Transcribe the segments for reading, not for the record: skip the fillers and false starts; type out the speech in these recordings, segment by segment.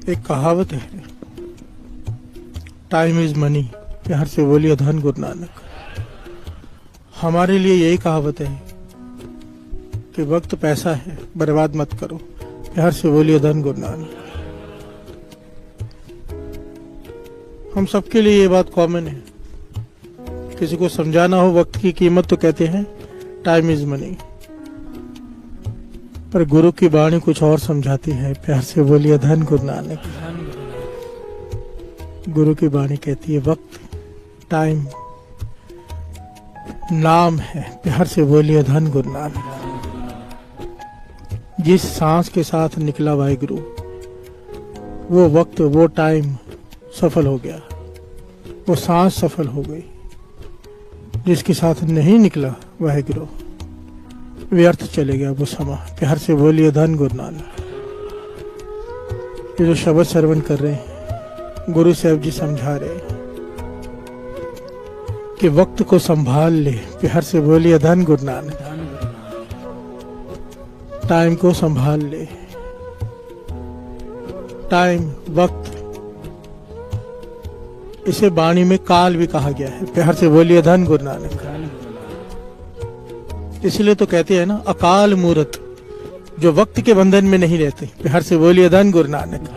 एक कहावत है, टाइम इज मनी, प्यार से बोलिए धन गुरु नानक। हमारे लिए यही कहावत है कि वक्त पैसा है, बर्बाद मत करो, प्यार से बोलिए धन गुरु नानक। हम सबके लिए ये बात कॉमन है। किसी को समझाना हो वक्त की कीमत तो कहते हैं टाइम इज मनी, पर गुरु की वाणी कुछ और समझाती है, प्यार से बोलिए धन गुरु नानक। गुरु की वाणी कहती है वक्त, टाइम नाम है, प्यार से बोलिए धन गुरु नानक। जिस सांस के साथ निकला वाहिगुरु, वो वक्त, वो टाइम सफल हो गया, वो सांस सफल हो गई। जिसके साथ नहीं निकला वाहिगुरु, व्यर्थ चले गया वो समा, प्यार से बोलिए धन गुरु नानक। ये जो शब्द श्रवण कर रहे हैं, गुरु साहब जी समझा रहे हैं कि वक्त को संभाल ले, प्यार से बोलिए धन गुरु नानक। टाइम को संभाल ले, टाइम, वक्त, इसे वाणी में काल भी कहा गया है, प्यार से बोलिए धन गुरु नानक। इसलिए तो कहते हैं ना, अकाल मूरत, जो वक्त के बंधन में नहीं रहते, प्यार से बोलिए धन गुरु नानक।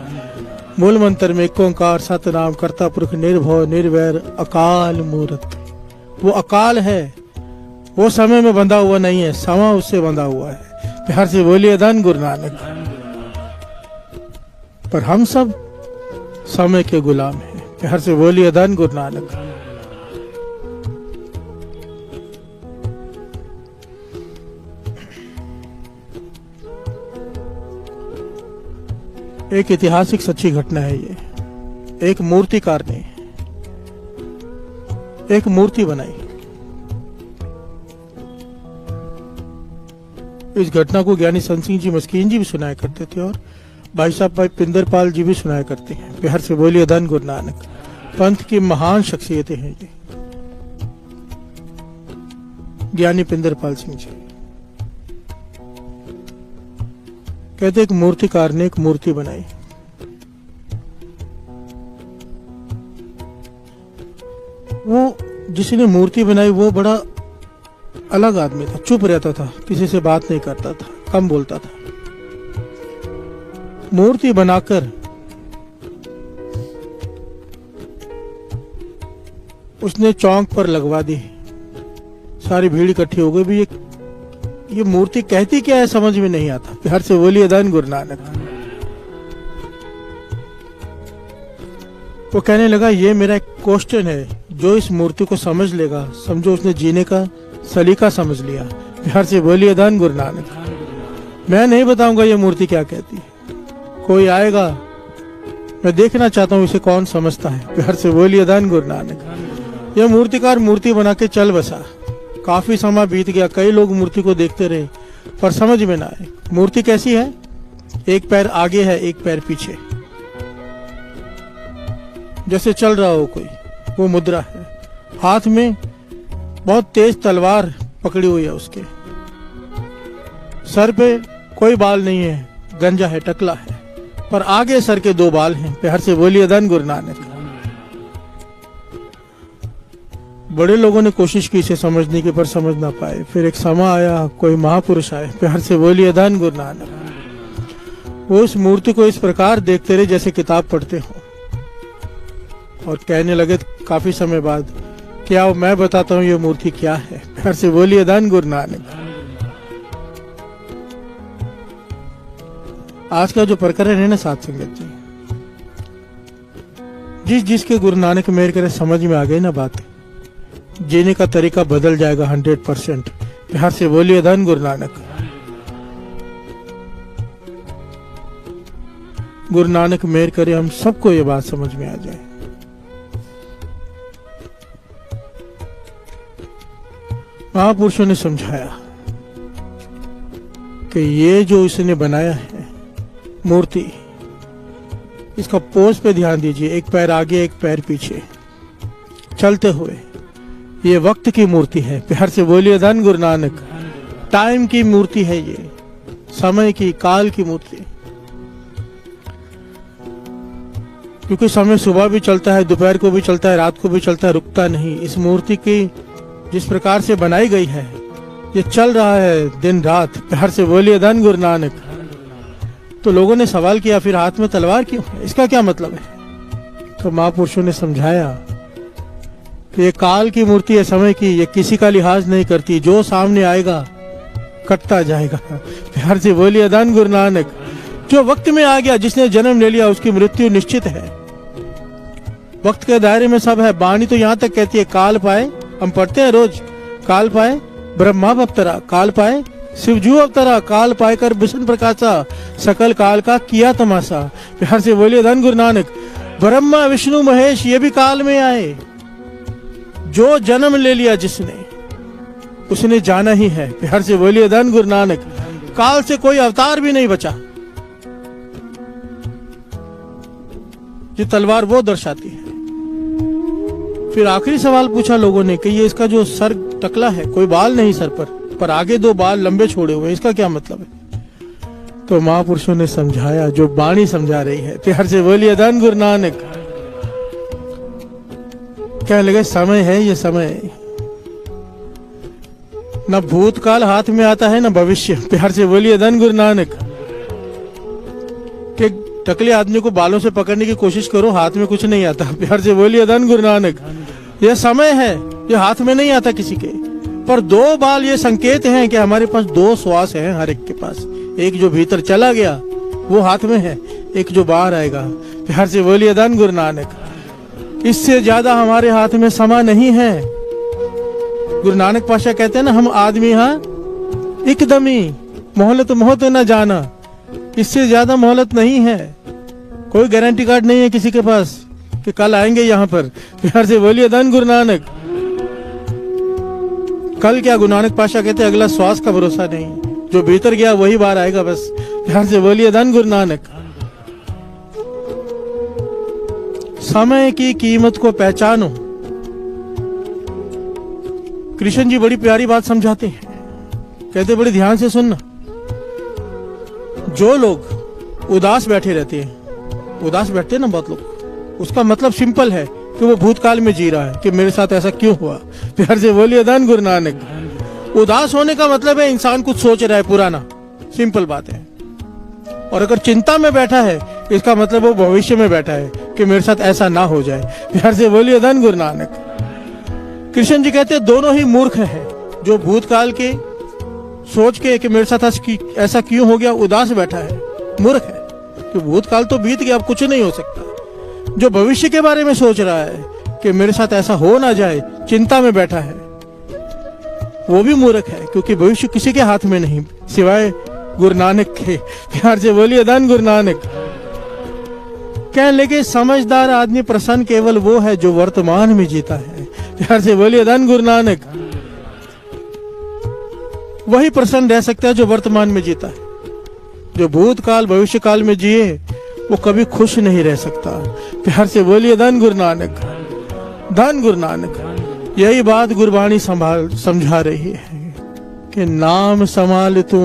मूल मंत्र में एक ओंकार सतनाम करता पुरख निर्भव निर्वैर अकाल मूरत। वो अकाल है, वो समय में बंधा हुआ नहीं है, समय उससे बंधा हुआ है, प्यार से बोलिए धन गुरु नानक। पर हम सब समय के गुलाम हैं, प्यार से बोलिए धन गुरु नानक। एक ऐतिहासिक सच्ची घटना है ये। एक मूर्तिकार ने एक मूर्ति बनाई। इस घटना को ज्ञानी संत सिंह जी मस्कीन जी भी सुनाया करते थे और भाई साहब भाई पिंदरपाल जी भी सुनाया करते हैं, प्यार से बोलिए धन गुरु नानक। पंथ की महान शख्सियतें हैं ये, ज्ञानी पिंदरपाल सिंह जी। कहते एक मूर्तिकार ने एक मूर्ति बनाई। वो जिसने मूर्ति बनाई वो बड़ा अलग आदमी था, चुप रहता था, किसी से बात नहीं करता था, कम बोलता था। मूर्ति बनाकर उसने चौक पर लगवा दी। सारी भीड़ इकट्ठी हो गई। भी ये मूर्ति कहती क्या है समझ में नहीं आता, प्यार से बोलिए धन गुरु नानक। वो कहने लगा ये मेरा एक क्वेश्चन है, जो इस मूर्ति को समझ लेगा समझो उसने जीने का सलीका समझ लिया, प्यार से बोलिए धन गुरु नानक। मैं नहीं बताऊंगा ये मूर्ति क्या कहती है, कोई आएगा, मैं देखना चाहता हूँ इसे कौन समझता है, प्यार से बोलिए धन गुरु नानक। यह मूर्तिकार मूर्ति बना के चल बसा। काफी समय बीत गया, कई लोग मूर्ति को देखते रहे पर समझ में ना आए मूर्ति कैसी है। एक पैर आगे है, एक पैर पीछे, जैसे चल रहा हो कोई, वो मुद्रा है। हाथ में बहुत तेज तलवार पकड़ी हुई है उसके। सर पे कोई बाल नहीं है, गंजा है, टकला है, पर आगे सर के दो बाल हैं, प्यार से बोलिए धन गुरु नानक। बड़े लोगों ने कोशिश की इसे समझने की पर समझ ना पाए। फिर एक समय आया, कोई महापुरुष आए, प्यार से बोलिए धन गुरु नानक। वो उस मूर्ति को इस प्रकार देखते रहे जैसे किताब पढ़ते हो और कहने लगे काफी समय बाद, क्या मैं बताता हूँ ये मूर्ति क्या है, प्यार से बोलिए धन गुरु नानक। आज का जो प्रकरण है ना साथ संगत जी, जिसके गुरु नानक मेहर करे समझ में आ गई ना बात, जीने का तरीका बदल जाएगा 100%, प्यार से बोलिए धन गुरु नानक। गुरु नानक मेहर करे हम सबको ये बात समझ में आ जाए। महापुरुषों ने समझाया कि ये जो इसने बनाया है मूर्ति, इसका पोज पे ध्यान दीजिए, एक पैर आगे एक पैर पीछे चलते हुए। ये वक्त की मूर्ति है, प्यार से बोलिए धन गुरु नानक। टाइम की मूर्ति है ये, समय की, काल की मूर्ति। क्योंकि समय सुबह भी चलता है, दोपहर को भी चलता है, रात को भी चलता है, रुकता नहीं। इस मूर्ति की जिस प्रकार से बनाई गई है, ये चल रहा है दिन रात। प्यार से बोलिए धन गुरु नानक। तो लोगों ने सवाल किया, फिर हाथ में तलवार क्यों है, इसका क्या मतलब है? तो महापुरुषों ने समझाया कि ये काल की मूर्ति है, समय की, ये किसी का लिहाज नहीं करती, जो सामने आएगा कटता जाएगा। प्यार से बोलिए धन गुरु नानक। जो वक्त में आ गया, जिसने जन्म ले लिया, उसकी मृत्यु निश्चित है। वक्त के दायरे में सब है। वाणी तो यहाँ तक कहती है, काल पाए, हम पढ़ते हैं रोज, काल पाए ब्रह्मा अवतरा, काल पाए शिवजू अवतरा, काल पाए कर विष्णु प्रकाशा, सकल काल का किया तमाशा। प्यार से बोलिए धन गुरु नानक। ब्रह्मा विष्णु महेश ये भी काल में आए। जो जन्म ले लिया जिसने, उसने जाना ही है। प्यार से बोलिए धन गुरु नानक। काल से कोई अवतार भी नहीं बचा। ये तलवार वो दर्शाती है। फिर आखिरी सवाल पूछा लोगों ने कि ये इसका जो सर टकला है, कोई बाल नहीं सर पर आगे 2 बाल लंबे छोड़े हुए, इसका क्या मतलब है? तो महापुरुषों ने समझाया, जो वाणी समझा रही है। प्यार से बोलिए धन गुरु नानक। कहने लगे, समय है, ये समय न भूतकाल हाथ में आता है, न भविष्य। प्यार से बोलिए धन गुरु नानक। कि टकले आदमी को बालों से पकड़ने की कोशिश करो, हाथ में कुछ नहीं आता। प्यार से बोलिए धन गुरु नानक। यह समय है, ये हाथ में नहीं आता किसी के। पर 2 बाल ये संकेत हैं कि हमारे पास 2 श्वास हैं हर एक के पास। एक जो भीतर चला गया वो हाथ में है, एक जो बाहर आएगा। प्यार से बोलिए धन गुरु नानक। इससे ज्यादा हमारे हाथ में समय नहीं है। गुरु नानक पाशाह कहते हैं ना, हम आदमी हाँ एकदमी मोहलत मोहत न जाना। इससे ज्यादा मोहलत नहीं है। कोई गारंटी कार्ड नहीं है किसी के पास कि कल आएंगे यहाँ पर। प्यार से बोलिए धन गुरु नानक। कल क्या, गुरु नानक पाशाह कहते अगला श्वास का भरोसा नहीं, जो भीतर गया वही बाहर आएगा बस। प्यार से बोलिए धन गुरु नानक। समय की कीमत को पहचानो। कृष्ण जी बड़ी प्यारी बात समझाते हैं, कहते बड़े ध्यान से सुनना। जो लोग उदास बैठे रहते हैं, उदास बैठते हैं ना बहुत लोग, उसका मतलब सिंपल है कि वो भूतकाल में जी रहा है कि मेरे साथ ऐसा क्यों हुआ। प्यार से बोलिए धन गुरु नानक। उदास होने का मतलब है इंसान कुछ सोच रहा है पुराना, सिंपल बात है। और अगर चिंता में बैठा है, इसका मतलब वो भविष्य में बैठा है कि मेरे साथ ऐसा ना हो जाए। प्यार से बोलिए धन गुरु नानक। कृष्ण जी कहते दोनों ही मूर्ख है। जो भूतकाल के सोच के कि मेरे साथ ऐसा क्यों हो गया उदास बैठा है, मूर्ख है। तो भूतकाल तो बीत गया, अब कुछ नहीं हो सकता। जो भविष्य के बारे में सोच रहा है कि मेरे साथ ऐसा हो ना जाए, चिंता में बैठा है, वो भी मूर्ख है, क्योंकि भविष्य किसी के हाथ में नहीं सिवाय गुरु नानक के। प्यार से बोलिए धन गुरु नानक। कहने लगे, समझदार आदमी प्रसन्न केवल वो है जो वर्तमान में जीता है। प्यार से बोलिए धन गुरु नानक। वही प्रसन्न रह सकता है जो वर्तमान में जीता है। जो भूतकाल भविष्य काल में जिए वो कभी खुश नहीं रह सकता। प्यार से बोलिए धन गुरु नानक। धन गुरु नानक। यही बात गुरबाणी समझा रही है कि नाम संभाल तू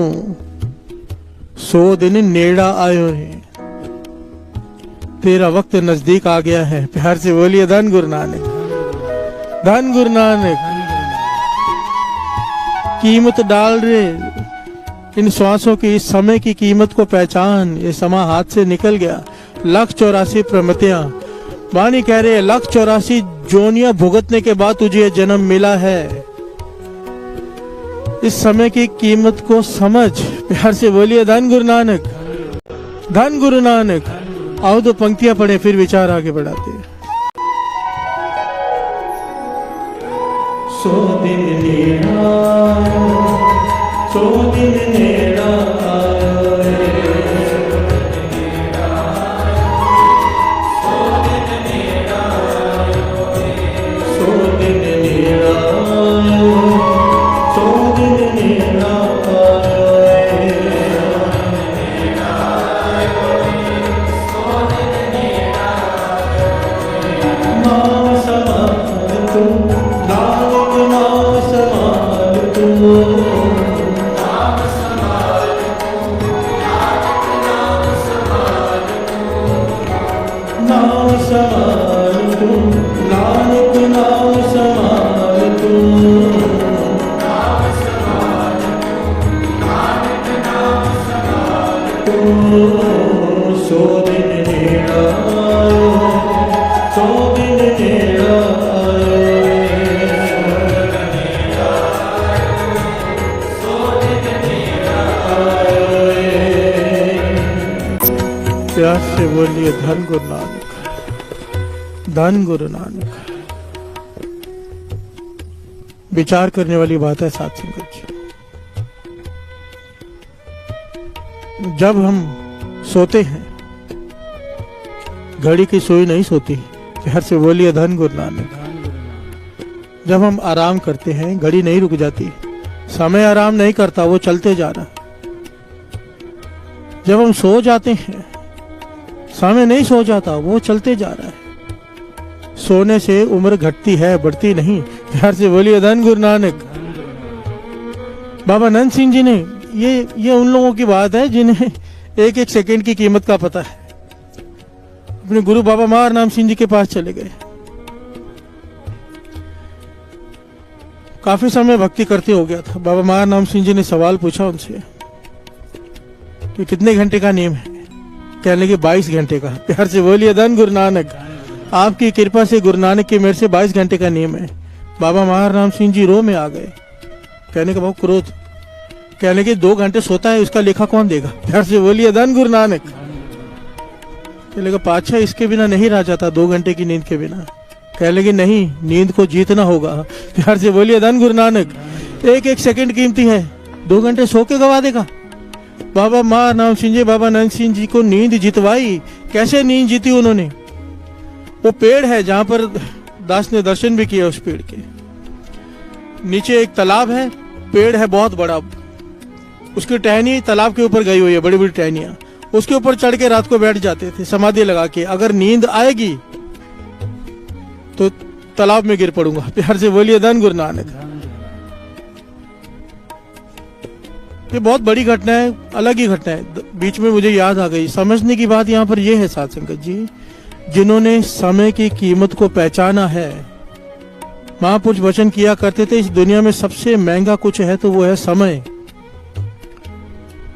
100 दिन नेड़ा आयो है, तेरा वक्त नजदीक आ गया है। प्यार से बोलिए धन गुरु नानक। धन गुरु नानक। कीमत डाल रहे इन श्वासों की, इस समय की कीमत को पहचान। ये समा हाथ से निकल गया। 184 प्रमतियां। वाणी कह रहे हैं 184 जोनियां भुगतने के बाद तुझे ये जन्म मिला है। इस समय की कीमत को समझ। प्यार से बोलिए धन गुरु नानक। धन गुरु नानक। आओ तो पंक्तियां पढ़े, फिर विचार आगे बढ़ाते हैं। 100 दिन नेड़ा, 100 दिन नेड़ा समान तुम, नानक नाम समान तुम। सो दिन नेड़ा आयो, सौ दिन नेड़ा आयो। प्यार से बोलिए धन गुरु नानक, धन गुरु नानक। विचार करने वाली बात है साथ संगत जी। जब हम सोते हैं, घड़ी की सुई नहीं सोती। प्यार से बोलिए धन गुरु नानक। जब हम आराम करते हैं, घड़ी नहीं रुक जाती। समय आराम नहीं करता, वो चलते जा रहा। जब हम सो जाते हैं, समय नहीं सो जाता, वो चलते जा रहा है। सोने से उम्र घटती है, बढ़ती नहीं। प्यार से बोलिए धन गुरु नानक। बाबा नंद सिंह जी ने ये उन लोगों की बात है जिन्हें एक एक सेकंड की कीमत का पता है। अपने गुरु बाबा मार नाम सिंह जी के पास चले गए। काफी समय भक्ति करते हो गया था। बाबा मार नाम सिंह जी ने सवाल पूछा उनसे कि कितने घंटे का नियम है। कहने लगे 22 घंटे का। प्यार से बोलिए धन गुरु नानक। आपकी कृपा से, गुरु नानक की मेरे से 22 घंटे का नियम है। बाबा मार नाम सिंह जी रो में आ गए। कहने का बहुत क्रोध। कहने लगे 2 घंटे सोता है, उसका लेखा कौन देगा। प्यार से बोलिए धन गुरु नानक। कहने लगा पाछा इसके बिना नहीं रह जाता, 2 घंटे की नींद के बिना। कहने लगे नहीं, नींद को जीतना होगा। प्यार से बोलिए धन गुरु नानक। एक एक सेकंड कीमती है, 2 घंटे सो के गवा देगा। बाबा मार नाम सिंह जी, बाबा नंद सिंह जी को नींद जितवाई। कैसे नींद जीती उन्होंने। वो पेड़ है जहां पर दास ने दर्शन भी किया। उस पेड़ के नीचे एक तालाब है, पेड़ है बहुत बड़ा। उसकी टहनी तालाब के ऊपर गई हुई है, बड़ी बड़ी टहनियां। उसके ऊपर चढ़ के रात को बैठ जाते थे समाधि लगा के। अगर नींद आएगी तो तालाब में गिर पड़ूंगा। प्यार से बोलिए धन गुरु नानक। ये बहुत बड़ी घटना है, अलग ही घटना है। बीच में मुझे याद आ गई। समझने की बात यहाँ पर यह है साथ संगत जी, जिन्होंने समय की कीमत को पहचाना है। महापुरुष वचन किया करते थे, इस दुनिया में सबसे महंगा कुछ है तो वो है समय।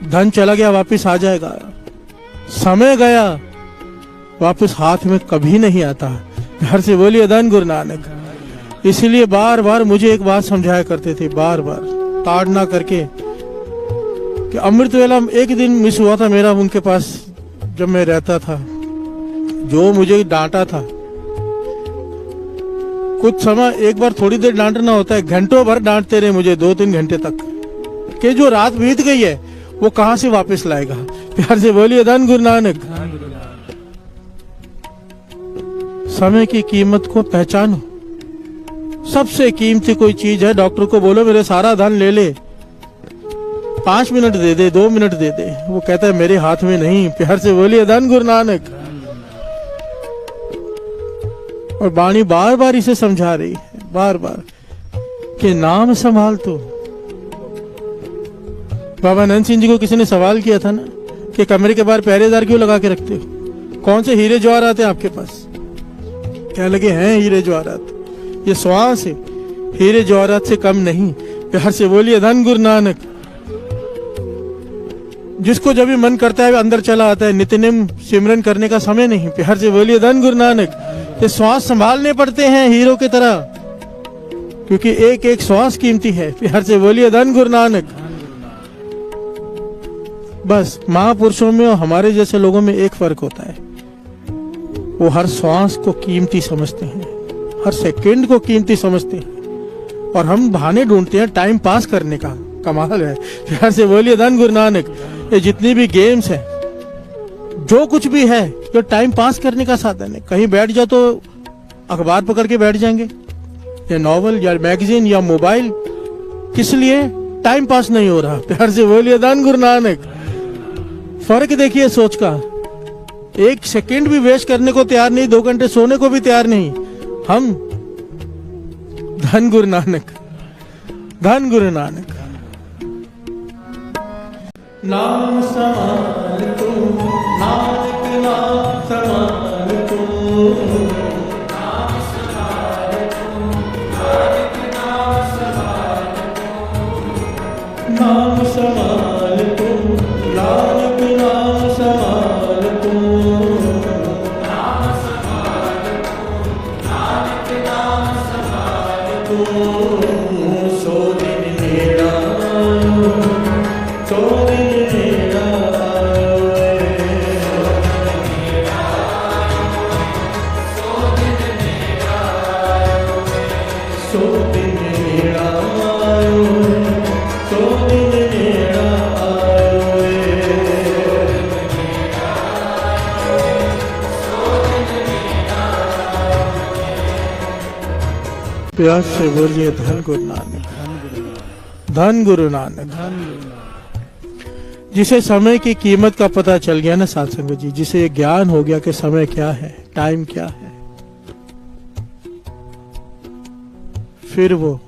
धन चला गया वापस आ जाएगा, समय गया वापस हाथ में कभी नहीं आता। घर से बोलिए धन गुरु नानक। इसलिए बार बार मुझे एक बात समझाया करते थे, बार बार ताड़ना करके, कि अमृत वेला एक दिन मिस हुआ था मेरा उनके पास जब मैं रहता था। जो मुझे डांटा था, कुछ समय एक बार थोड़ी देर डांटना होता है, घंटों भर डांटते रहे मुझे 2-3 घंटे तक, कि जो रात बीत गई है वो कहां से वापस लाएगा। प्यार से बोलिए धन गुरु नानक। समय की कीमत को पहचानो। सबसे कीमती कोई चीज है, डॉक्टर को बोलो मेरे सारा धन ले ले, 5 मिनट दे दे, 2 मिनट दे दे, वो कहता है मेरे हाथ में नहीं। प्यार से बोलिए धन गुरु नानक। और वाणी बार बार इसे समझा रही है, बार बार, कि नाम संभाल। तो बाबा नंद सिंह जी को किसी ने सवाल किया था ना, कि कमरे के बाहर पहरेदार क्यों लगा के रखते हो, कौन से हीरे जवाहरात हैं आपके पास। कहने लगे हैं हीरे जवाहरात, ये श्वास है, हीरे जवाहरात से कम नहीं। प्यार से बोलिए धन गुरु नानक। जिसको जब भी मन करता है अंदर चला आता है, नित्यनेम सिमरन करने का समय नहीं। प्यार से बोलिए धन गुरु नानक। ये श्वास संभालने पड़ते हैं हीरो की तरह, क्योंकि एक एक श्वास कीमती है। प्यार से बोलिए धन गुरु नानक। बस महापुरुषों में और हमारे जैसे लोगों में एक फर्क होता है, वो हर श्वास को कीमती समझते हैं, हर सेकंड को कीमती समझते हैं, और हम बहाने ढूंढते हैं टाइम पास करने का। कमाल है। प्यार से बोलिए धन गुरु नानक। ये जितनी भी गेम्स है, जो कुछ भी है, जो टाइम पास करने का साधन है। कहीं बैठ जाओ तो अखबार पकड़ के बैठ जाएंगे, या नॉवल या मैगजीन या मोबाइल। किस लिए? टाइम पास नहीं हो रहा। प्यार से बोलिए धन गुरु नानक। फर्क देखिए सोच का। 1 सेकंड भी वेस्ट करने को तैयार नहीं, 2 घंटे सोने को भी तैयार नहीं हम। धन गुरु नानक, धन गुरु नानक। नाम समान तुम, नानक नाम समान तुम। प्यार से बोलिए धन गुरु नानक, धन गुरु नानक। जिसे समय की कीमत का पता चल गया ना साथ संगत जी, जिसे ये ज्ञान हो गया कि समय क्या है, टाइम क्या है, फिर वो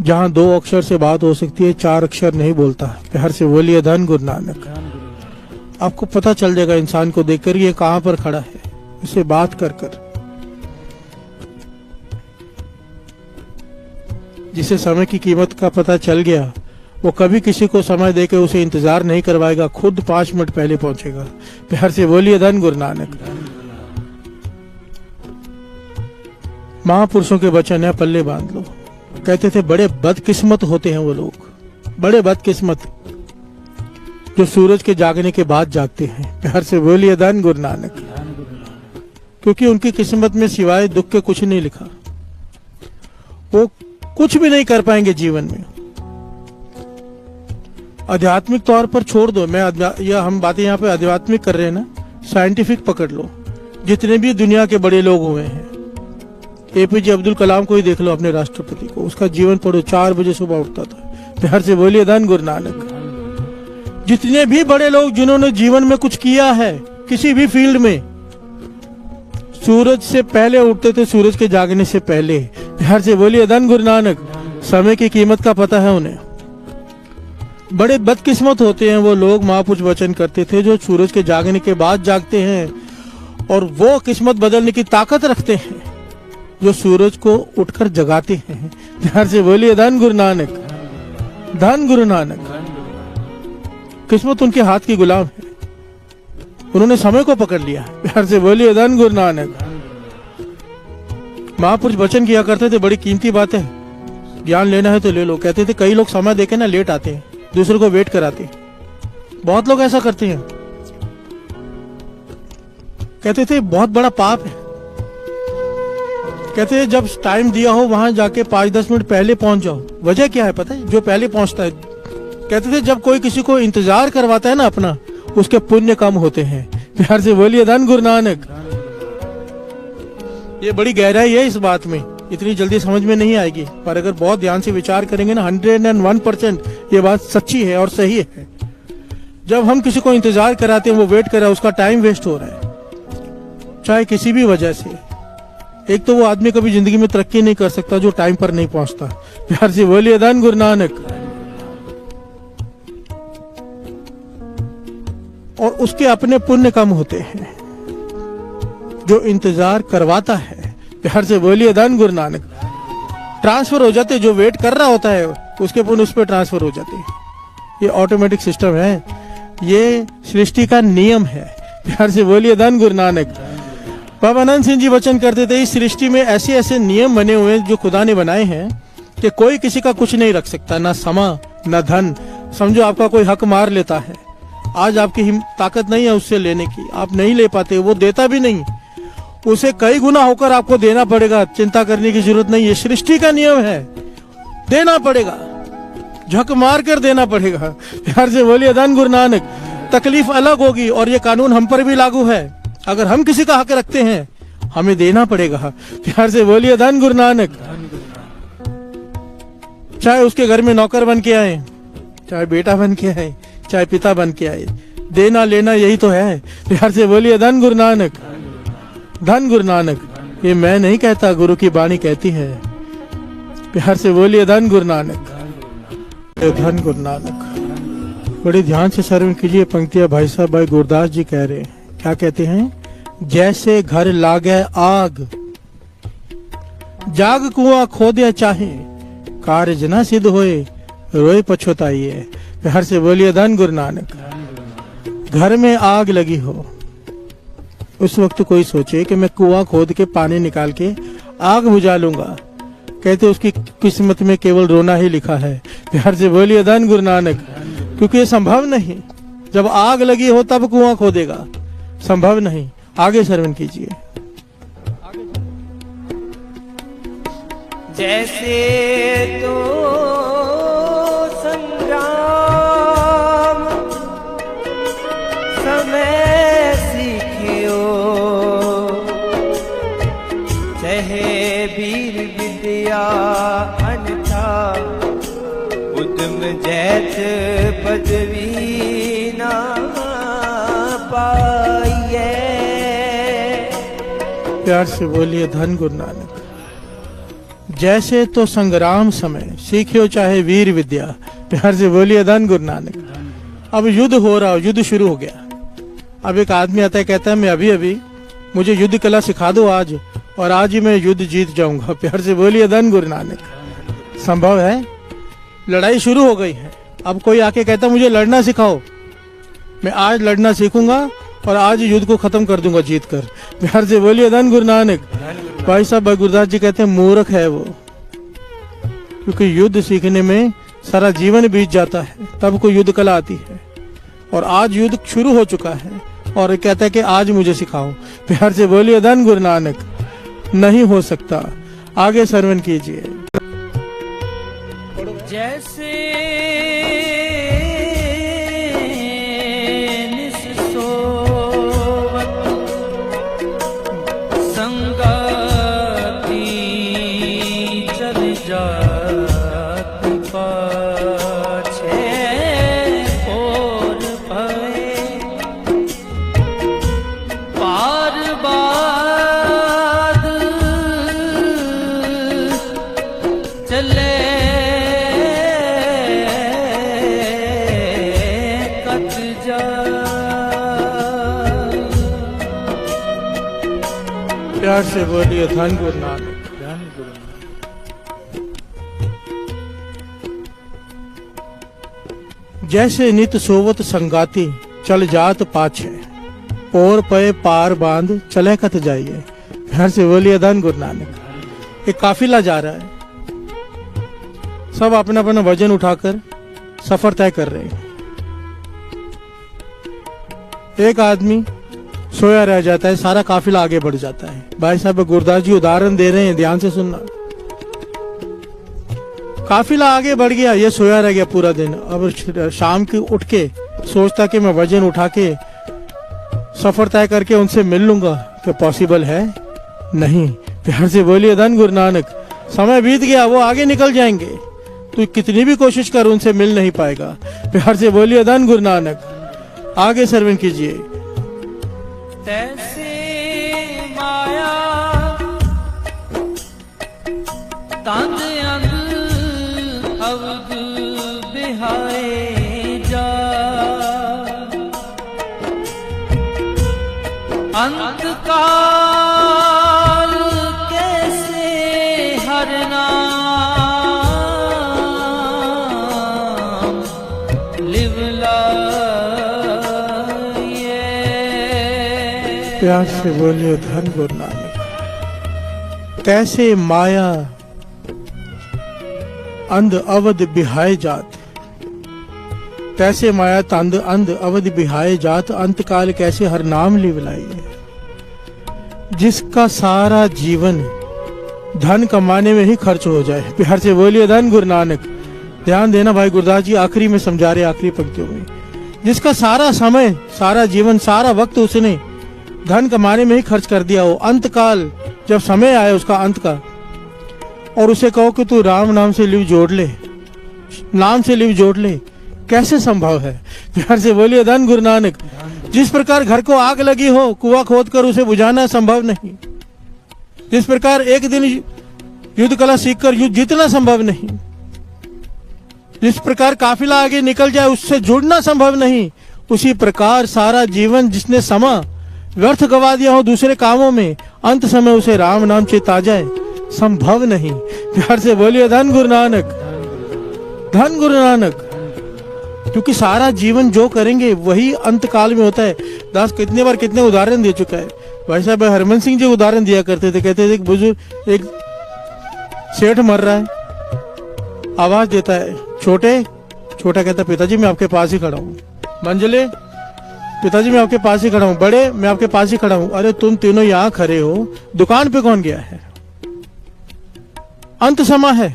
जहां 2 अक्षर से बात हो सकती है 4 अक्षर नहीं बोलता। प्यार से बोलिए धन गुरु नानक। आपको पता चल जाएगा इंसान को देखकर ये कहां पर खड़ा है, उसे बात कर कर। जिसे समय की कीमत का पता चल गया वो कभी किसी को समय देकर उसे इंतजार नहीं करवाएगा, खुद 5 मिनट पहले पहुंचेगा। प्यार से बोलिए धन गुरु नानक। महापुरुषों के वचन है, पल्ले बांध लो। कहते थे बड़े बदकिस्मत होते हैं वो लोग, बड़े बदकिस्मत जो सूरज के जागने के बाद जागते हैं। प्यार से बोलिए धन गुरु नानक। क्योंकि उनकी किस्मत में सिवाय दुख के कुछ नहीं लिखा, वो कुछ भी नहीं कर पाएंगे जीवन में। आध्यात्मिक तौर पर छोड़ दो, हम बातें यहाँ पे आध्यात्मिक कर रहे हैं ना, साइंटिफिक पकड़ लो। जितने भी दुनिया के बड़े लोग हुए हैं, एपीजे अब्दुल कलाम को ही देख लो, अपने राष्ट्रपति को, उसका जीवन पढ़ो, 4 बजे सुबह उठता था। प्यार से बोलिए धन गुरु नानक। जितने भी बड़े लोग जिन्होंने जीवन में कुछ किया है किसी भी फील्ड में, सूरज से पहले उठते थे, सूरज के जागने से पहले। प्यार से बोलिए धन गुरु नानक। समय की कीमत का पता है उन्हें। बड़े बदकिस्मत होते हैं वो लोग, महापुरुष वचन करते थे, जो सूरज के जागने के बाद जागते हैं और वो किस्मत बदलने की ताकत रखते हैं जो सूरज को उठकर जगाते हैं। प्यार से बोलिए धन गुरु नानक, धन गुरु नानक। किस्मत उनके हाथ की गुलाम है, उन्होंने समय को पकड़ लिया। प्यार से बोलिए धन गुरु नानक। महापुरुष वचन किया करते थे, बड़ी कीमती बात है, ज्ञान लेना है तो ले लो। कहते थे कई लोग समय देके ना लेट आते हैं, दूसरे को वेट कराते। बहुत लोग ऐसा करते हैं। कहते थे बहुत बड़ा पाप है। कहते हैं जब टाइम दिया हो वहां जाके 5-10 मिनट पहले पहुंच जाओ। वजह क्या है पता है? जो पहले पहुंचता है, कहते थे जब कोई किसी को इंतजार करवाता है ना अपना, उसके पुण्य कम होते हैं। प्यार से बोलिए धन गुरु नानक। ये बड़ी गहराई है इस बात में, इतनी जल्दी समझ में नहीं आएगी, पर अगर बहुत ध्यान से विचार करेंगे ना, 101% ये बात सच्ची है और सही है। जब हम किसी को इंतजार कराते हैं, वो वेट कर रहा है, उसका टाइम वेस्ट हो रहा है, चाहे किसी भी वजह से। एक तो वो आदमी कभी जिंदगी में तरक्की नहीं कर सकता जो टाइम पर नहीं पहुंचता। प्यार से बोलिए धन गुरु नानक। और उसके अपने पुण्य कम होते हैं जो इंतजार करवाता है। प्यार से बोलिए धन गुरु नानक। ट्रांसफर हो जाते, जो वेट कर रहा होता है उसके पुण्य उस पर ट्रांसफर हो जाते हैं। ये ऑटोमेटिक सिस्टम है, ये सृष्टि का नियम है। प्यार से बोलिए धन गुरु नानक। बाबा आनंद सिंह जी वचन करते थे, इस सृष्टि में ऐसे ऐसे नियम बने हुए हैं जो खुदा ने बनाए हैं कि कोई किसी का कुछ नहीं रख सकता, ना समा ना धन। समझो आपका कोई हक मार लेता है, आज आपकी ताकत नहीं है उससे लेने की, आप नहीं ले पाते, वो देता भी नहीं, उसे कई गुना होकर आपको देना पड़ेगा। चिंता करने की जरूरत नहीं है, सृष्टि का नियम है, देना पड़ेगा, झक मार कर देना पड़ेगा। प्यार से बोलिए धन गुरु नानक। तकलीफ अलग होगी और ये कानून हम पर भी लागू है। अगर हम किसी का हक रखते हैं हमें देना पड़ेगा। प्यार से बोलिए धन गुरु नानक। चाहे उसके घर में नौकर बन के आए, चाहे बेटा बन के आए, चाहे पिता बन के आए, देना लेना यही तो है। प्यार से बोलिए धन गुरु नानक, धन गुरु नानक। ये मैं नहीं कहता, गुरु की वाणी कहती है। प्यार से बोलिए धन गुरु नानक, धन गुरु नानक। बड़े ध्यान से श्रवण कीजिए पंक्तियां भाई साहब, भाई गुरदास जी कह रहे हैं। क्या कहते हैं? जैसे घर लागे आग, जाग कुआं खोदे चाहे, कार्य न सिद्ध होए रोए पछताइए। प्यार से बोलिए धन गुरु नानक। घर में आग लगी हो, उस वक्त कोई सोचे कि मैं कुआं खोद के पानी निकाल के आग बुझा लूंगा, कहते उसकी किस्मत में केवल रोना ही लिखा है। प्यार से बोलिए धन गुरु नानक। क्योंकि ये संभव नहीं, जब आग लगी हो तब कुआं खोदेगा, संभव नहीं। आगे श्रवण कीजिए। जैसे तो संग्राम समय सीखियो, चाहे विद्या अन्यथा उद्यम जैत पदवी ना पाइए। प्यार से बोलिए धन गुरु नानक। जैसे तो संग्राम समय सीखियो चाहे वीर विद्या। प्यार से बोलिए धन गुरु नानक। अब युद्ध हो रहा, युद्ध शुरू हो गया। अब एक आदमी आता है, कहता है मैं अभी मुझे युद्ध कला सिखा दो आज, और आज ही मैं युद्ध जीत जाऊंगा। प्यार से बोलिए धन गुरु नानक। संभव है? लड़ाई शुरू हो गई है, अब कोई आके कहता मुझे लड़ना सिखाओ, मैं आज लड़ना सीखूंगा और आज युद्ध को खत्म कर दूंगा जीत कर। प्यार से बोलिए धन गुरु नानक। भाई साहब भाई गुरदास जी कहते हैं मूर्ख है वो, क्योंकि युद्ध सीखने में सारा जीवन बीत जाता है, तब कोई युद्ध कला आती है। और आज युद्ध शुरू हो चुका है और कहता है कि आज मुझे सिखाओ। प्यार से बोलिए धन गुरु नानक। नहीं हो सकता। आगे श्रवण कीजिए। जैसे प्यार से बोलिए धन गुरु नानक। जैसे नित सोवत संगाती चल जात पाछे, पोर पे पार बांध चले कत जाइए। प्यार से बोलिए धन गुरु नानक। एक काफिला जा रहा है, सब अपना अपना वजन उठाकर सफर तय कर रहे हैं। एक आदमी सोया रह जाता है, सारा काफिला आगे बढ़ जाता है। भाई साहब गुरदास जी उदाहरण दे रहे हैं, ध्यान से सुनना। काफिला आगे बढ़ गया, ये सोया रह गया पूरा दिन। अब शाम की उठ के सोचता कि मैं वजन उठा के सफर तय करके उनसे मिल लूंगा, तो पॉसिबल है नहीं। प्यार से बोलिए धन गुरु नानक। समय बीत गया, वो आगे निकल जाएंगे, तो कितनी भी कोशिश कर उनसे मिल नहीं पाएगा। प्यार से बोलिए धन गुरु नानक। आगे श्रवण कीजिए। तैसे माया तंद अंग अवध बिहाए जा, अंत काल कैसे हर नाम लिवला। प्यार से बोलिए धन गुरु नानक। कैसे माया अंध अवध बिहाय जात, कैसे माया तंद अंध अवध बिहाय जात, अंत काल कैसे हर नाम लिवलाइए। जिसका सारा जीवन धन कमाने में ही खर्च हो जाए। प्यार से बोलिए धन गुरु नानक। ध्यान देना भाई गुरदास जी आखिरी में समझा रहे, आखिरी पंक्तियों में। जिसका सारा समय, सारा जीवन, सारा वक्त उसने धन कमाने में ही खर्च कर दिया हो, अंत काल जब समय आए उसका अंत का, और उसे कहो कि तू राम नाम से लिव जोड़ ले, नाम से लिव जोड़ ले, कैसे संभव है? प्यार से बोलिए धन गुरु नानक। जिस प्रकार घर को आग लगी हो, कुआं खोदकर उसे बुझाना संभव नहीं, जिस प्रकार एक दिन युद्ध कला सीखकर युद्ध जीतना संभव नहीं, जिस प्रकार काफिला आगे निकल जाए उससे जुड़ना संभव नहीं, उसी प्रकार सारा जीवन जिसने समा व्यर्थ गवा दिया हो दूसरे कामों में, अंत समय उसे राम नाम चिता जाए, संभव नहीं। प्यार से बोलिए धन गुरु नानक। धन गुरु नानक। क्योंकि सारा जीवन जो करेंगे वही अंत काल में होता है। दास कितने बार कितने उदाहरण दे चुका है। भाई साहब हरमन सिंह जी उदाहरण दिया करते थे, कहते थे एक बुजुर्ग, एक सेठ मर रहा है, आवाज देता है छोटा कहता पिताजी मैं आपके पास ही खड़ा हूँ। मंजले पिताजी मैं आपके पास ही खड़ा हूँ। बड़े मैं आपके पास ही खड़ा हूँ। अरे तुम तीनों यहाँ खड़े हो, दुकान पे कौन गया है? अंत समय है,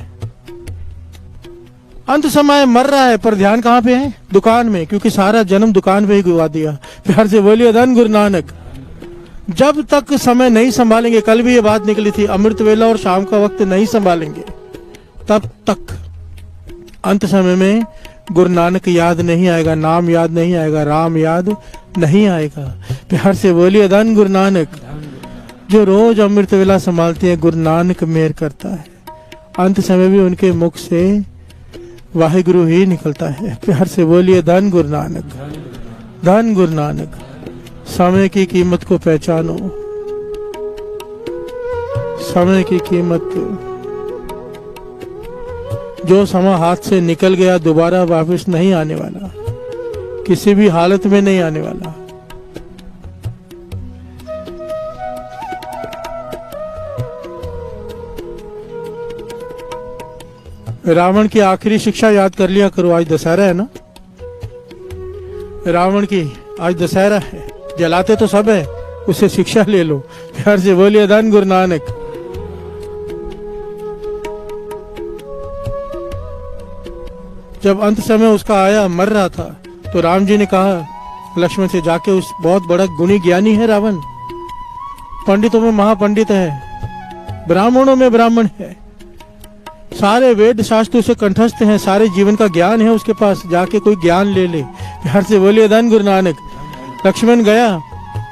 अंत समय मर रहा है, पर ध्यान कहाँ पे है? दुकान में, क्योंकि सारा जन्म दुकान पे ही गुवा दिया। प्यार से बोलिए धन गुरु नानक। जब तक समय नहीं संभालेंगे, कल भी ये बात निकली थी, अमृत वेला और शाम का वक्त नहीं संभालेंगे, तब तक अंत समय में गुरु नानक याद नहीं आएगा, नाम याद नहीं आएगा, राम याद नहीं आएगा। प्यार से बोलिए धन गुरु नानक। जो रोज अमृत वेला संभालते हैं, गुरु नानक मेहर करता है, अंत समय भी उनके मुख से वाहिगुरु ही निकलता है। प्यार से बोलिए धन गुरु नानक, धन गुरु नानक। समय की कीमत को पहचानो, समय की कीमत। जो समय हाथ से निकल गया दोबारा वापस नहीं आने वाला, किसी भी हालत में नहीं आने वाला। रावण की आखिरी शिक्षा याद कर लिया करो। आज दशहरा है ना, रावण की आज दशहरा है, जलाते तो सब है, उससे शिक्षा ले लो। प्यार से बोलिए धन गुरु नानक। जब अंत समय उसका आया, मर रहा था, तो राम जी ने कहा लक्ष्मण से, जाके उस बहुत बड़ा गुणी ज्ञानी है रावण, पंडितों में महापंडित है, ब्राह्मणों में ब्राह्मण है, सारे वेद शास्त्र से कंठस्थ हैं, सारे जीवन का ज्ञान है उसके पास, जाके कोई ज्ञान ले ले। प्यार से बोलिए धन गुरु नानक। लक्ष्मण गया,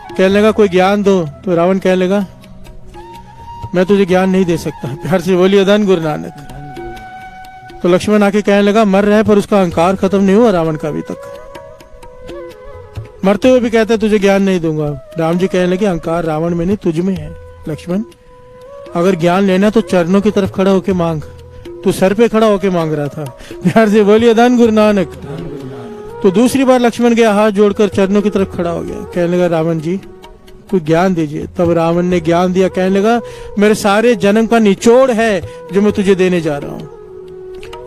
कहने लगा कोई ज्ञान दो, तो रावण कहने लगा मैं तुझे ज्ञान नहीं दे सकता। प्यार से बोलिए धन गुरु नानक। तो लक्ष्मण आके कहने लगा मर रहा है पर उसका अहंकार खत्म नहीं हुआ रावण का अभी तक, मरते हुए भी कहता है तुझे ज्ञान नहीं दूंगा। राम जी कहने लगे अहंकार रावण में नहीं तुझ में है लक्ष्मण, अगर ज्ञान लेना तो चरणों की तरफ खड़ा होके मांग, तू सर पे खड़ा होके मांग रहा था। प्यार से बोलिए धन गुरु नानक। तो दूसरी बार लक्ष्मण गया, हाथ जोड़कर चरणों की तरफ खड़ा हो गया, कहने लगा रावण जी कोई ज्ञान दीजिए। तब रावण ने ज्ञान दिया, कहने लगा मेरे सारे जन्म का निचोड़ है जो मैं तुझे देने जा रहा हूँ।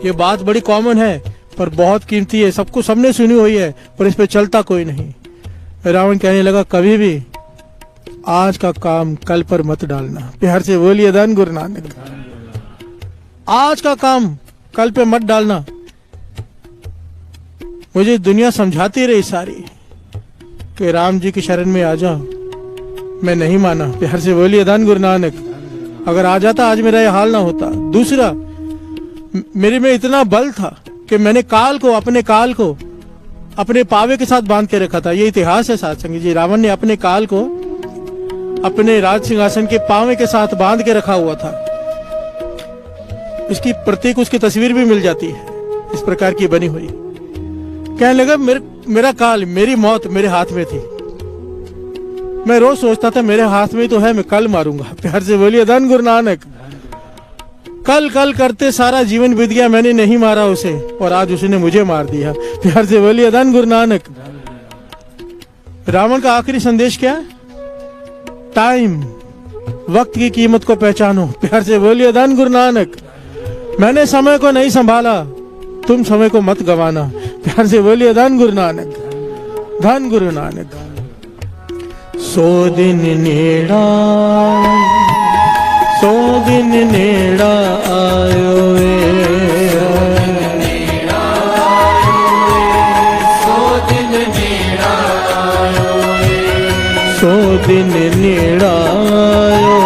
ये बात बड़ी कॉमन है पर बहुत कीमती है, सबको सबने सुनी हुई है पर इस पे चलता कोई नहीं। रावण कहने लगा कभी भी आज का काम कल पर मत डालना। प्यार से बोलिए धन गुरु नानक। आज का काम कल पे मत डालना। मुझे दुनिया समझाती रही सारी कि राम जी की शरण में आ जाओ, मैं नहीं माना। प्यार से बोलिए धन गुरु नानक। अगर आ जाता आज मेरा ये हाल ना होता। दूसरा, मेरे में इतना बल था कि मैंने अपने काल को अपने पावे के साथ बांध के रखा था। ये इतिहास है साथ संगी जी। रावण ने अपने काल को अपने राज सिंहासन के पावे के साथ बांध के रखा हुआ था। इसकी प्रतीक उसकी तस्वीर भी मिल जाती है, इस प्रकार की बनी हुई। कहने लगा मेरा काल, मेरी मौत मेरे हाथ में थी। मैं रोज सोचता था मेरे हाथ में तो है, मैं कल मारूंगा। प्यार से बोलिए धन गुरु नानक। कल कल करते सारा जीवन बीत गया, मैंने नहीं मारा उसे और आज उसने मुझे मार दिया। प्यार से बोलिए धन गुरु नानक। रावण का आखिरी संदेश क्या है? टाइम, वक्त की कीमत को पहचानो। प्यार से बोलिए धन गुरु नानक। मैंने समय को नहीं संभाला, तुम समय को मत गवाना। प्यार से बोलिए धन गुरु नानक, धन गुरु नानक। 100 दिन नेड़ा, 100 दिन नेड़ा आयो सौ दिन नेड़ा आयो, 100 दिन नेड़ा आयो,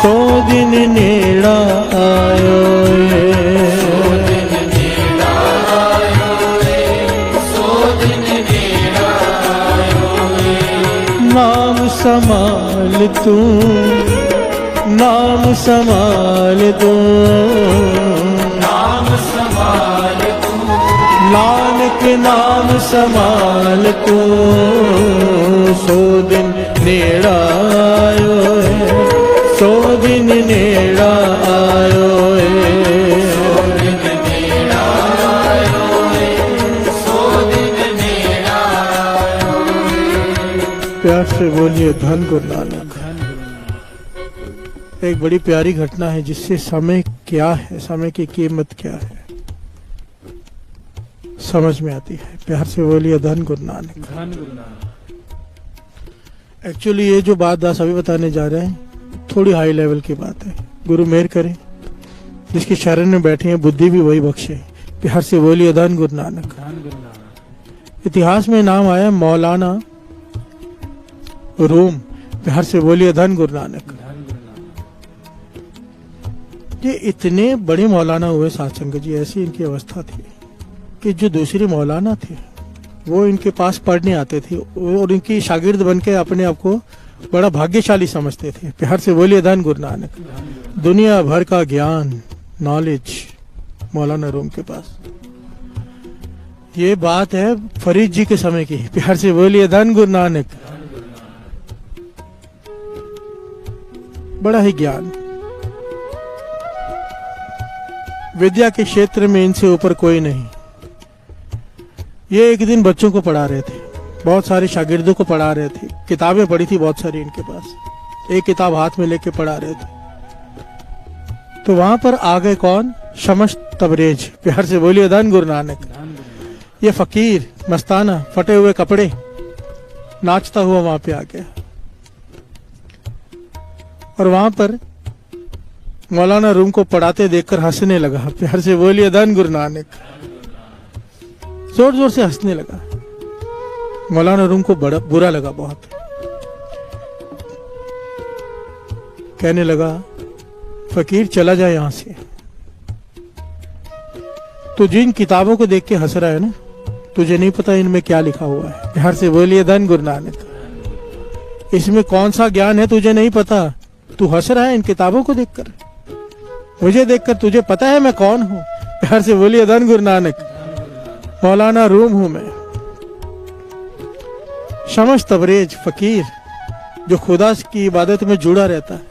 100 दिन नेड़ा आयो, नाम संभाल तू, नाम संभाल तू, नाम संभाल तू, नानक नाम संभाल तू। 100 दिन नेड़ा आयो, 100 दिन नेड़ा आयो, 100 दिन नेड़ा आयो, 100 दिन नेड़ा आयो। प्यार से बोलिए धन गुरु नानक। एक बड़ी प्यारी घटना है जिससे समय क्या है, समय की कीमत क्या है, समझ में आती है। प्यार से बोलिए धन गुरु नानक, धन गुरु नानक। एक्चुअली ये जो बात दास अभी बताने जा रहे हैं थोड़ी हाई लेवल की बात है। गुरु मेहर करे, जिसकी शरण में बैठे हैं बुद्धि भी वही बख्शे। प्यार से बोलिए धन गुरु नानक, धन गुरु नानक। इतिहास में नाम आया मौलाना रूम। प्यार से बोलिए धन गुरु नानक। ये इतने बड़े मौलाना हुए साध संगत जी, ऐसी इनकी अवस्था थी कि जो दूसरे मौलाना थे वो इनके पास पढ़ने आते थे और इनकी शागिर्द बन के अपने आप को बड़ा भाग्यशाली समझते थे। प्यार से बोलिए धन गुरु नानक। दुनिया भर का ज्ञान, नॉलेज मौलाना रूम के पास। ये बात है फरीद जी के समय की। प्यार से बोलिए धन गुरु नानक। बड़ा ही ज्ञान, विद्या के क्षेत्र में इनसे ऊपर कोई नहीं। ये एक दिन बच्चों को पढ़ा रहे थे, बहुत सारे शागिर्दों को पढ़ा रहे थे। किताबें पढ़ी थी बहुत सारी इनके पास, एक किताब हाथ में लेके पढ़ा रहे थे। तो वहां पर आ गए कौन? शमस तबरेज। प्यार से बोलिए धन गुरु नानक। ये फकीर मस्ताना, फटे हुए कपड़े, नाचता हुआ वहां पे आ गया और वहां पर मौलाना रूम को पढ़ाते देखकर हंसने लगा। प्यार से बोलिए धन गुरु नानक। जोर जोर से हंसने लगा। मौलाना रूम को बड़ा बुरा लगा बहुत। कहने लगा, फकीर चला जाए यहां से। तो जिन किताबों को देख के हंस रहा है ना, तुझे नहीं पता इनमें क्या लिखा हुआ है। प्यार से बोलिए धन गुरु नानक। इसमें कौन सा ज्ञान है तुझे नहीं पता। तू हंस रहा है इन किताबों को देखकर, मुझे देखकर तुझे पता है मैं कौन हूं। प्यार से बोलिए धन गुरु नानक। मौलाना रूम हूं मैं, शमस तबरेज फकीर जो खुदा की इबादत में जुड़ा रहता है।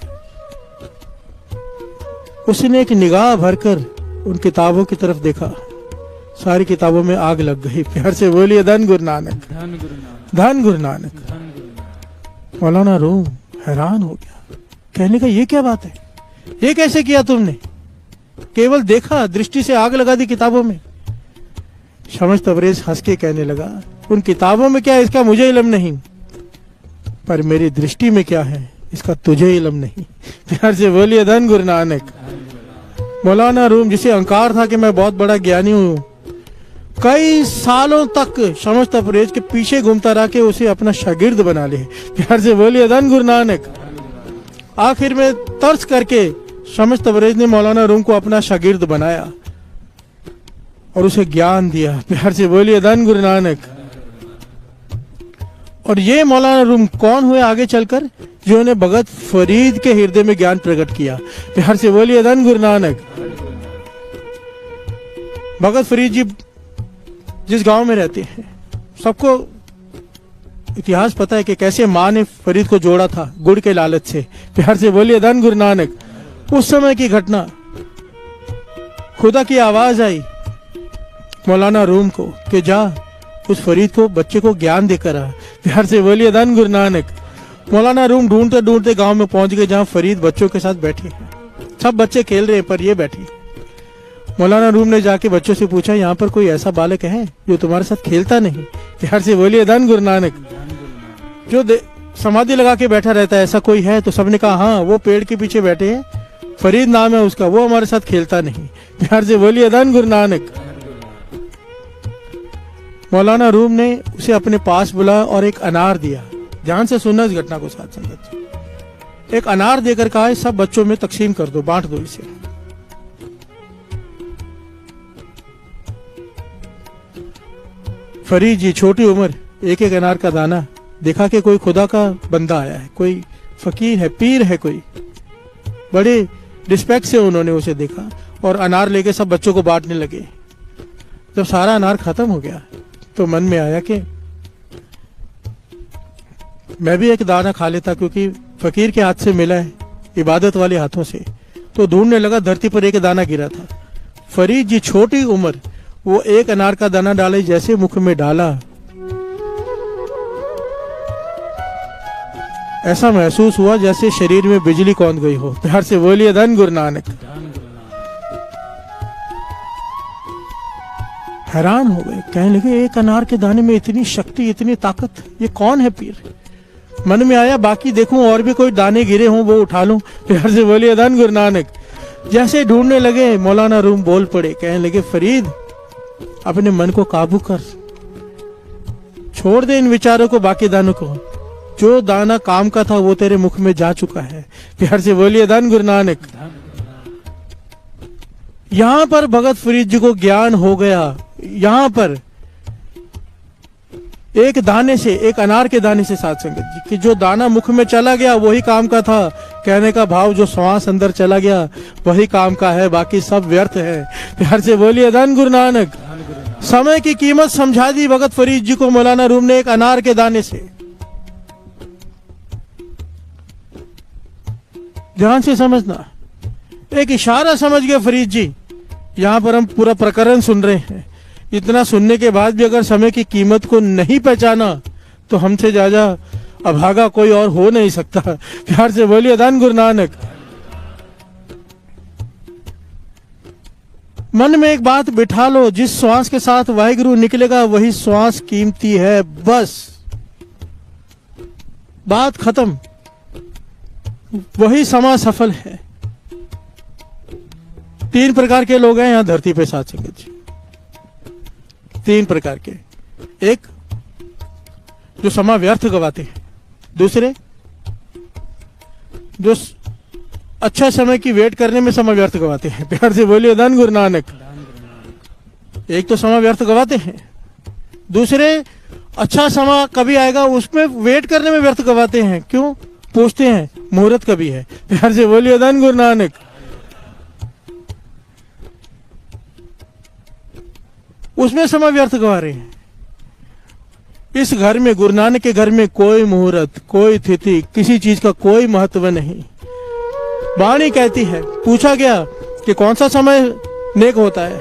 उसने एक निगाह भरकर उन किताबों की तरफ देखा, सारी किताबों में आग लग गई। प्यार से बोलिए धन गुरु नानक। धन गुरु नानक। मौलाना रूम हैरान हो गया, कहने का ये क्या बात है, ये कैसे किया तुमने? केवल देखा, दृष्टि से आग लगा दी किताबों में। शमस तबरेज हंस के कहने लगा, उन किताबों में क्या इसका मुझे इल्म नहीं, पर मेरी दृष्टि में क्या है इसका तुझे इल्म नहीं। प्यार से बोलिए धन गुरु नानक। मौलाना रूम जिसे अहंकार था कि मैं बहुत बड़ा ज्ञानी हूं, कई सालों तक शमस तबरेज के पीछे घूमता रहा के उसे अपना शागिर्द बना ले। प्यार से बोलिए धन गुरु नानक। आखिर में तर्स करके शमस तबरेज ने मौलाना रूम को अपना शागिर्द बनाया और उसे ज्ञान दिया। प्यार से बोलिए धन गुरु नानक। और ये मौलाना रूम कौन हुए आगे चलकर? जिन्होंने भगत फरीद के हृदय में ज्ञान प्रकट किया। प्यार से बोलिए धन गुरु नानक। भगत फरीद जी जिस गांव में रहते हैं, सबको इतिहास पता है कि कैसे माँ ने फरीद को जोड़ा था गुड़ के लालच से। प्यार से बोलिए धन गुरु नानक। उस समय की घटना, खुदा की आवाज आई मौलाना रूम को कि जा उस फरीद को, बच्चे को ज्ञान देकर आ। प्यार से बोलिए धन गुरु नानक। मौलाना रूम ढूंढते ढूंढते गांव में पहुंच गए जहां फरीद बच्चों के साथ बैठे हैं। सब बच्चे खेल रहे हैं पर ये बैठे। मौलाना रूम ने जाके बच्चों से पूछा, यहाँ पर कोई ऐसा बालक है जो तुम्हारे साथ खेलता नहीं? प्यार से बोलिए धन गुरु नानक। जो समाधि लगा के बैठा रहता है, ऐसा कोई है? तो सबने कहा हाँ, वो पेड़ के पीछे बैठे हैं, फरीद नाम है उसका, वो हमारे साथ खेलता नहीं। प्यार से बोलिए धन गुरु नानक। मौलाना रूम ने उसे अपने पास बुलाया और एक अनार दिया। ध्यान से सुनना इस घटना को साथ संगत। एक अनार देकर कहा, सब बच्चों में तकसीम कर दो, बांट दो इसे। फरीद जी छोटी उम्र, एक एक अनार का दाना, देखा कि कोई खुदा का बंदा आया है, कोई फकीर है, पीर है कोई। बड़े रिस्पेक्ट से उन्होंने उसे देखा और अनार लेके सब बच्चों को बांटने लगे। जब सारा अनार खत्म हो गया तो मन में आया कि मैं भी एक दाना खा लेता, क्योंकि फकीर के हाथ से मिला है, इबादत वाले हाथों से। तो ढूंढने लगा, धरती पर एक दाना गिरा था। फरीद जी छोटी उम्र, वो एक अनार का दाना डाले, जैसे मुख में डाला ऐसा महसूस हुआ जैसे शरीर में बिजली कौंध गई हो। प्यार से बोलिए धन गुरु नानक। हैरान हो गए, कहने लगे एक अनार के दाने में इतनी शक्ति, इतनी ताकत, ये कौन है पीर? मन में आया बाकी देखूं और भी कोई दाने गिरे हों वो उठा लूं। प्यार से बोलिए धन गुरु नानक। जैसे ढूंढने लगे मौलाना रूम बोल पड़े, कहने लगे फरीद अपने मन को काबू कर, छोड़ दे इन विचारों को, बाकी दानों को। जो दाना काम का था वो तेरे मुख में जा चुका है। प्यार से बोलिए धन गुरु नानक। यहां पर भगत फरीद जी को ज्ञान हो गया। यहां पर एक दाने से, एक अनार के दाने से साध संगत जी कि जो दाना मुख में चला गया वही काम का था। कहने का भाव जो श्वास अंदर चला गया वही काम का है, बाकी सब व्यर्थ है। प्यार से बोलिए धन गुरु नानक। समय की कीमत समझा दी भगत फरीद जी को मौलाना रूम ने एक अनार के दाने से। ध्यान से समझना, एक इशारा समझ गए फरीद जी। यहां पर हम पूरा प्रकरण सुन रहे हैं, इतना सुनने के बाद भी अगर समय की कीमत को नहीं पहचाना तो हमसे ज्यादा अभागा कोई और हो नहीं सकता। प्यार से बोलिए धन गुरु नानक। मन में एक बात बिठा लो, जिस श्वास के साथ वाहिगुरु निकलेगा वही श्वास कीमती है, बस बात खत्म, वही समा सफल है। 3 प्रकार के लोग हैं यहां धरती पे साथ संगत जी, 3 प्रकार के। एक जो समा व्यर्थ गवाते हैं, दूसरे जो अच्छा समय की वेट करने में समय व्यर्थ गवाते हैं। प्यार से बोलिए धन गुरु नानक। एक तो समय व्यर्थ गवाते हैं, दूसरे अच्छा समय कभी आएगा उसमें वेट करने में व्यर्थ गवाते हैं। क्यों? पूछते हैं मुहूर्त कभी है। प्यार से बोलिए धन गुरु नानक। उसमें समय व्यर्थ गवा रहे हैं। इस घर में, गुरु नानक के घर में कोई मुहूर्त, कोई तिथि, किसी चीज का कोई महत्व नहीं। वाणी कहती है, पूछा गया कि कौन सा समय नेक होता है,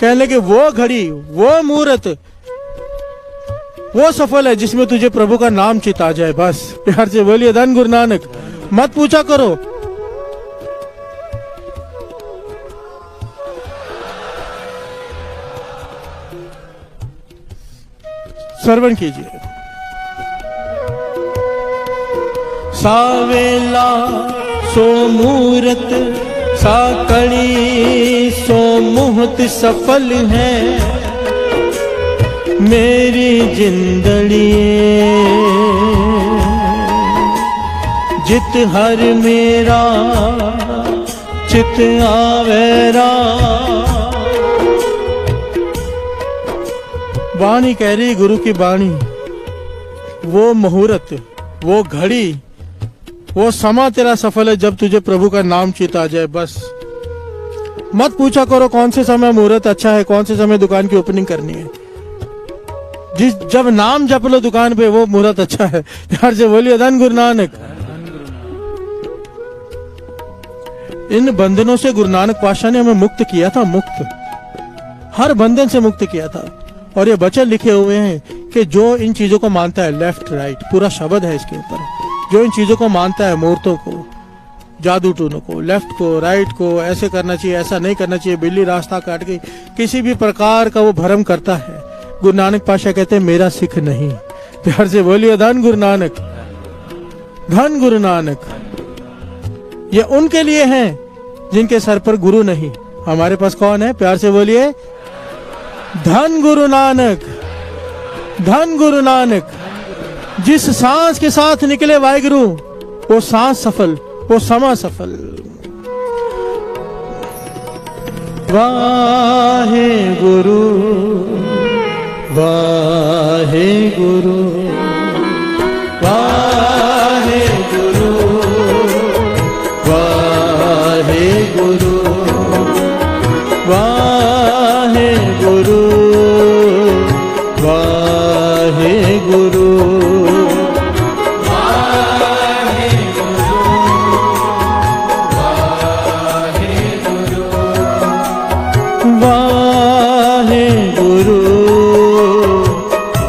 कहने लगे वो घड़ी, वो मुहूर्त, वो सफल है जिसमें तुझे प्रभु का नाम चित आ जाए, बस। प्यार से बोलिए धन गुरु नानक। मत पूछा करो श्रवण कीजिए। सावेला सो मूरत, साकड़ी सो मुहत सफल है, मेरी जिंदड़ी जित हर मेरा चित आवेरा। वाणी कह रही, गुरु की वाणी, वो मुहूर्त, वो घड़ी, वो समा तेरा सफल है जब तुझे प्रभु का नाम चित आ जाए, बस। मत पूछा करो कौन से समय मुहूर्त अच्छा है, कौन से समय दुकान की ओपनिंग करनी है। जब नाम जप लो दुकान पे वो मुहूर्त अच्छा है। प्यार से बोलिए धन गुरु नानक। इन बंधनों से गुरु नानक पातशाह ने हमें मुक्त किया था, मुक्त, हर बंधन से मुक्त किया था। और ये वचन लिखे हुए हैं कि जो इन चीजों को मानता है, लेफ्ट राइट पूरा शब्द है इसके ऊपर, जो इन चीजों को मानता है, मुहूर्तों को, जादू टूनों को, लेफ्ट को, राइट को, ऐसे करना चाहिए, ऐसा नहीं करना चाहिए, बिल्ली रास्ता काट गई, किसी भी प्रकार का वो भ्रम करता है, गुरु नानक पातशाह कहते हैं मेरा सिख नहीं। प्यार से बोलिए धन गुरु नानक, धन गुरु नानक। ये उनके लिए हैं जिनके सर पर गुरु नहीं। हमारे पास कौन है? प्यार से बोलिए धन गुरु नानक, धन गुरु नानक। जिस सांस के साथ निकले वाहिगुरु वो सांस सफल, वो समा सफल। वाहे गुरु, वाहे गुरु, वाहे गुरु, वाहे गुरु, वाहे गुरु, वाहे गुरु, वाहे गुरु,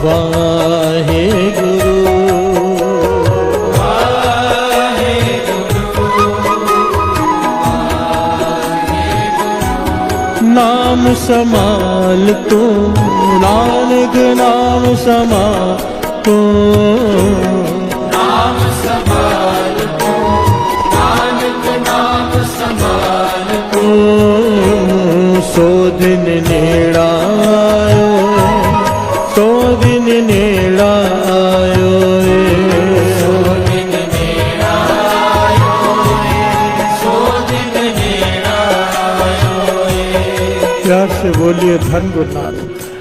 वाहे गुरु, नाम समाल तू नानक, नाम समाल तू, नाम समाल तू नानक, नाम समाल तू। सो दिन नेड़ा आयो, सो दिन नेड़ा आयो। गुरु नानक।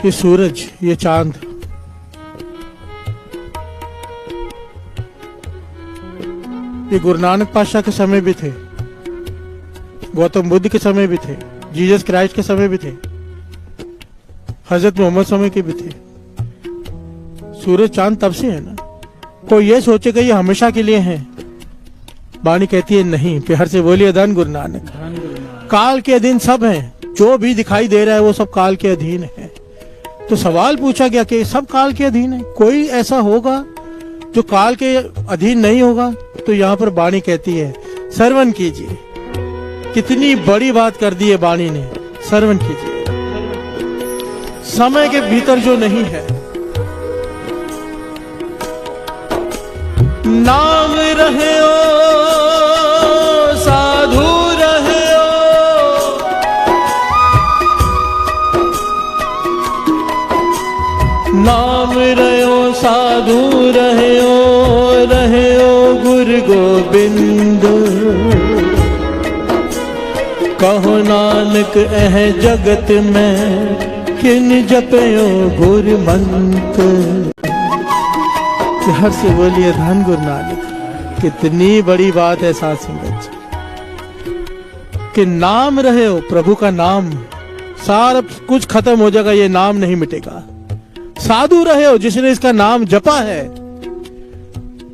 ये सूरज, ये चांद, ये गुरु नानक पातशाह के समय भी थे, गौतम बुद्ध के समय भी थे, जीसस क्राइस्ट के समय भी थे, हजरत मोहम्मद समय के भी थे। सूरज चांद तब से है ना। कोई ये सोचेगा ये हमेशा के लिए है, वाणी कहती है नहीं। प्यार से बोलिए धन गुरु नानक। काल के अधीन सब हैं, जो भी दिखाई दे रहा है वो सब काल के अधीन है। तो सवाल पूछा गया कि सब काल के अधीन है, कोई ऐसा होगा जो काल के अधीन नहीं होगा? तो यहाँ पर वाणी कहती है श्रवण कीजिए। कितनी बड़ी बात कर दी है वाणी ने, श्रवण कीजिए। समय के भीतर जो नहीं है, नाम रहे हो साधु रहे हो, नाम रहे हो साधु रहे हो गुरु गोबिंद। कहो नानक एह जगत में किन जपयो गुरु मंत्र। प्यार से बोलिए धन गुरु नानक। कितनी बड़ी बात है साथ संगत कि नाम रहे हो, प्रभु का नाम, सारा कुछ खत्म हो जाएगा, ये नाम नहीं मिटेगा। साधु रहे हो, जिसने इसका नाम जपा है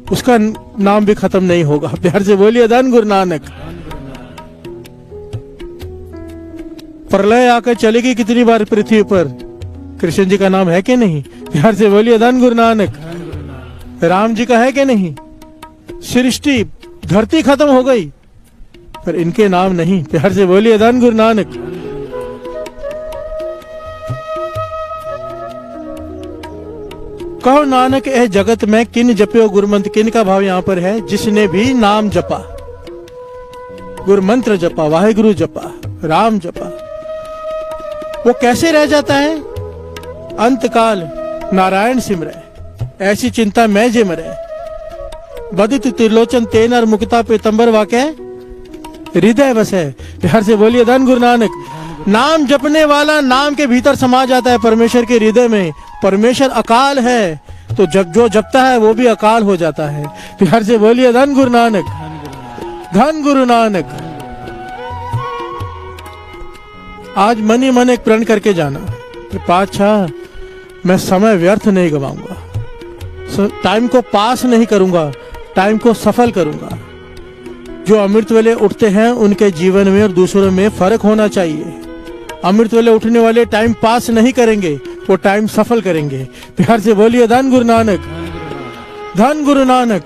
उसका नाम भी खत्म नहीं होगा। प्यार से बोलिए धन गुरु नानक। प्रलय आकर चलेगी कितनी बार पृथ्वी पर, कृष्ण जी का नाम है कि नहीं? प्यार से बोलिए धन गुरु नानक। राम जी का है कि नहीं? सृष्टि धरती खत्म हो गई पर इनके नाम नहीं। प्यार से बोलिए धन गुरु नानक। कहो नानक ए जगत में किन जपयो गुरुमंत्र। किन का भाव यहाँ पर है? जिसने भी नाम जपा, गुरु मंत्र जपा, वाहेगुरु जपा, राम जपा, वो कैसे रह जाता है? अंतकाल नारायण सिमरे, ऐसी चिंता मैं जे मरे। बदित त्रिलोचन तेन और मुक्ता पीतंबर वाके हृदय बसे। प्यार से बोलिए धन गुरु नानक। नाम जपने वाला नाम के भीतर समा जाता है परमेश्वर के हृदय में। परमेश्वर अकाल है तो जब जो जपता है वो भी अकाल हो जाता है। प्यार से बोलिए धन गुरु नानक। धन गुरु नानक। आज मन ही मन एक प्रण करके जाना कि पातशाह मैं समय व्यर्थ नहीं गवाऊंगा, टाइम को पास नहीं करूंगा, टाइम को सफल करूंगा। जो अमृत वेले उठते हैं उनके जीवन में और दूसरों में फर्क होना चाहिए। अमृत वेले उठने वाले टाइम पास नहीं करेंगे, वो टाइम सफल करेंगे। प्यार से बोलिए धन गुरु नानक। धन गुरु नानक।